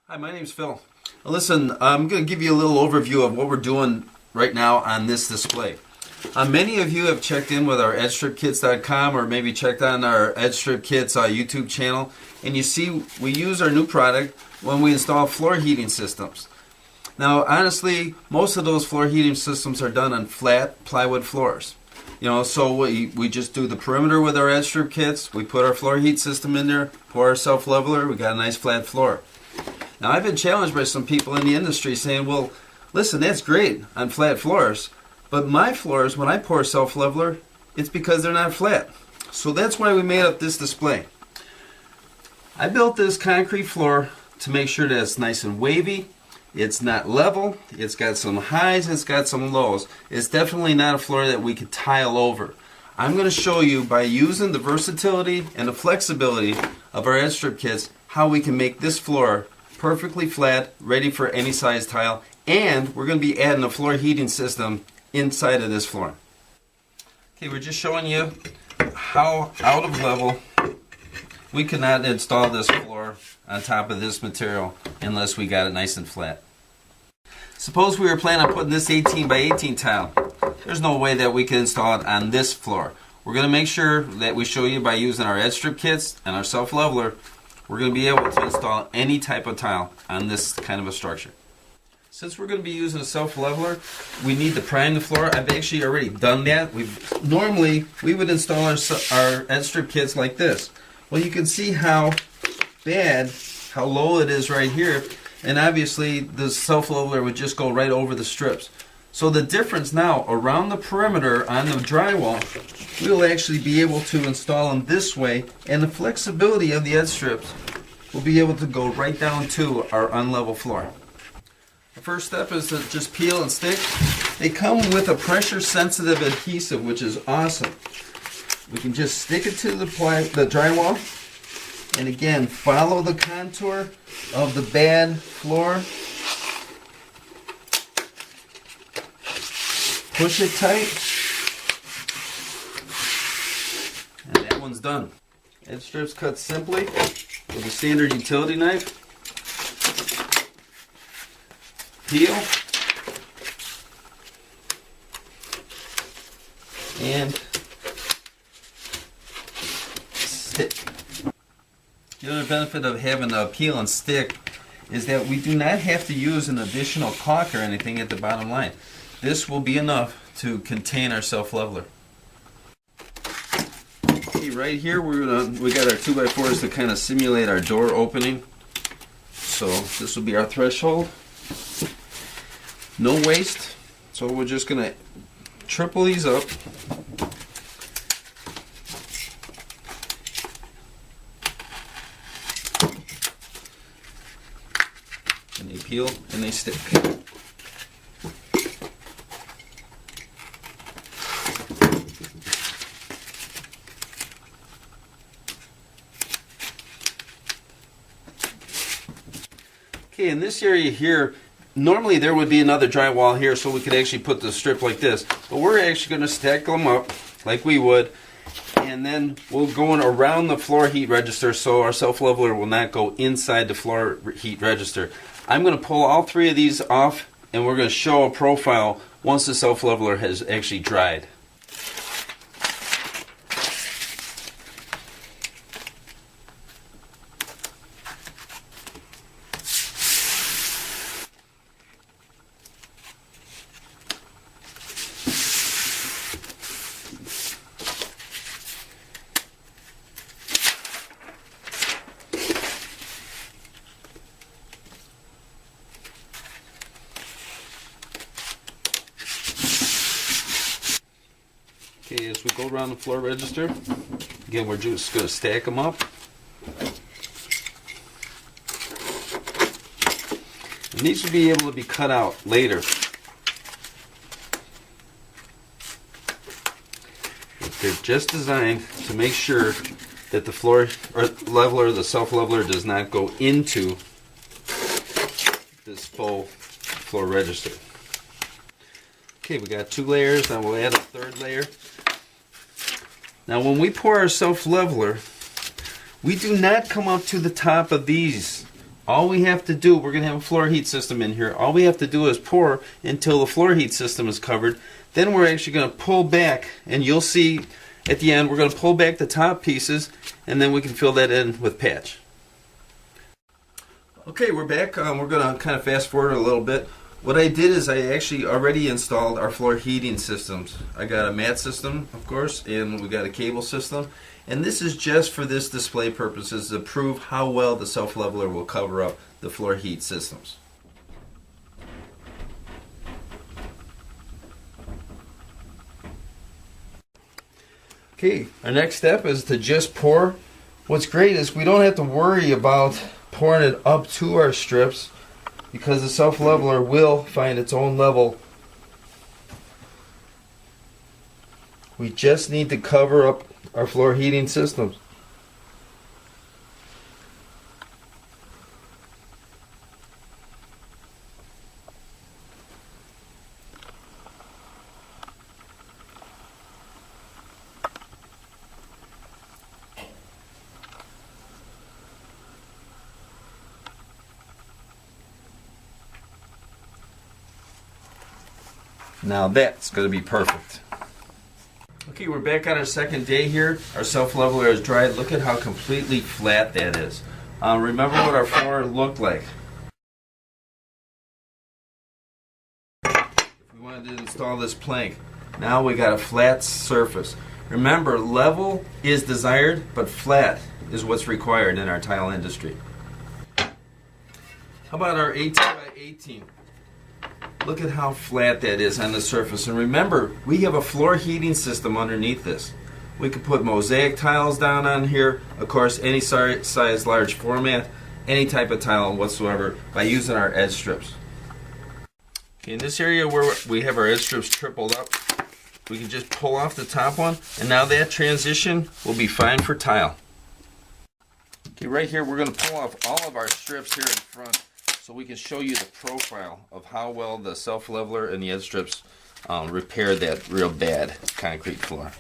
Hi, my name's Phil. Listen, I'm going to give you a little overview of what we're doing right now on this display. Many of you have checked in with our edgestripkits.com or maybe checked on our Edgestrip Kits YouTube channel, and you see we use our new product when we install floor heating systems. Now, honestly, most of those floor heating systems are done on flat plywood floors. So we just do the perimeter with our Edgestrip kits, we put our floor heat system in there, pour our self-leveler, we got a nice flat floor. Now, I've been challenged by some people in the industry saying, well, listen, that's great on flat floors, but my floors, when I pour self-leveler, it's because they're not flat. So that's why we made up this display. I built this concrete floor to make sure that it's nice and wavy, it's not level, it's got some highs, it's got some lows. It's definitely not a floor that we could tile over. I'm going to show you, by using the versatility and the flexibility of our Edgestrip kits, how we can make this floor perfectly flat, ready for any size tile, and we're going to be adding a floor heating system inside of this floor. Okay, we're just showing you how out of level we cannot install this floor on top of this material unless we got it nice and flat. Suppose we were planning on putting this 18 by 18 tile. There's no way that we can install it on this floor. We're going to make sure that we show you by using our Edgestrip kits and our self-leveler, we're going to be able to install any type of tile on this kind of a structure. Since we're going to be using a self-leveler, we need to prime the floor. I've actually already done that. Normally, we would install our Edgestrip kits like this. Well, you can see how low it is right here, and obviously the self-leveler would just go right over the strips. So the difference now, around the perimeter on the drywall, we'll actually be able to install them this way, and the flexibility of the edge strips will be able to go right down to our unlevel floor. The first step is to just peel and stick. They come with a pressure sensitive adhesive, which is awesome. We can just stick it to the drywall, and again, follow the contour of the bad floor. Push it tight, and that one's done. Edge strips cut simply with a standard utility knife. Peel and stick. The other benefit of having a peel and stick is that we do not have to use an additional caulk or anything at the bottom line. This will be enough to contain our self-leveler. Okay, right here we got our 2x4s to kind of simulate our door opening. So this will be our threshold. No waste. So we're just going to triple these up. And they peel and they stick. Okay, in this area here, normally there would be another drywall here so we could actually put the strip like this. But we're actually going to stack them up like we would, and then we'll go around the floor heat register so our self-leveler will not go inside the floor heat register. I'm going to pull all three of these off, and we're going to show a profile once the self-leveler has actually dried. Okay, as we go around the floor register, again we're just going to stack them up. And these will be able to be cut out later. But they're just designed to make sure that the floor or leveler, the self-leveler, does not go into this full floor register. Okay, we got 2 layers, now we'll add a 3rd layer. Now when we pour our self-leveler, we do not come up to the top of these all we have to do, we're going to have a floor heat system in here. All we have to do is pour until the floor heat system is covered. Then we're actually going to pull back, and you'll see at the end we're going to pull back the top pieces, and then we can fill that in with patch. Okay, we're back. We're going to kind of fast forward a little bit. What I did is I actually already installed our floor heating systems. I got a mat system, of course, and we got a cable system. And this is just for this display purposes to prove how well the self-leveler will cover up the floor heat systems. Okay, our next step is to just pour. What's great is we don't have to worry about pouring it up to our strips because the self-leveler will find its own level. We just need to cover up our floor heating systems. Now that's going to be perfect. Okay, we're back on our second day here. Our self-leveler is dried. Look at how completely flat that is. Remember what our floor looked like. If we wanted to install this plank, now we got a flat surface. Remember, level is desired, but flat is what's required in our tile industry. How about our 18 by 18? Look at how flat that is on the surface. And remember, we have a floor heating system underneath this. We could put mosaic tiles down on here. Of course, any size large format, any type of tile whatsoever by using our edge strips. Okay, in this area where we have our edge strips tripled up, we can just pull off the top one, and now that transition will be fine for tile. Okay, right here we're going to pull off all of our strips here in front, so we can show you the profile of how well the self-leveler and the edge strips repair that real bad concrete floor.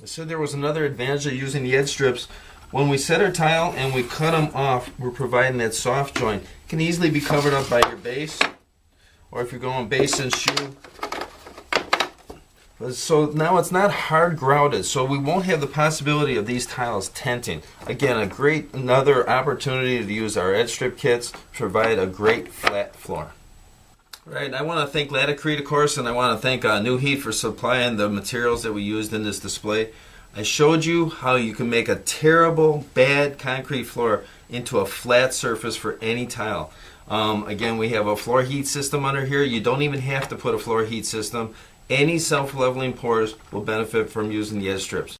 I said there was another advantage of using the edge strips. When we set our tile and we cut them off, we're providing that soft joint. It can easily be covered up by your base, or if you're going base and shoe. So now it's not hard grouted, so we won't have the possibility of these tiles tenting. Again, another opportunity to use our edge strip kits to provide a great flat floor. Right, I want to thank Latacrete, of course, and I want to thank New Heat for supplying the materials that we used in this display. I showed you how you can make a terrible, bad concrete floor into a flat surface for any tile. Again, we have a floor heat system under here. You don't even have to put a floor heat system. Any self-leveling pours will benefit from using the edge strips.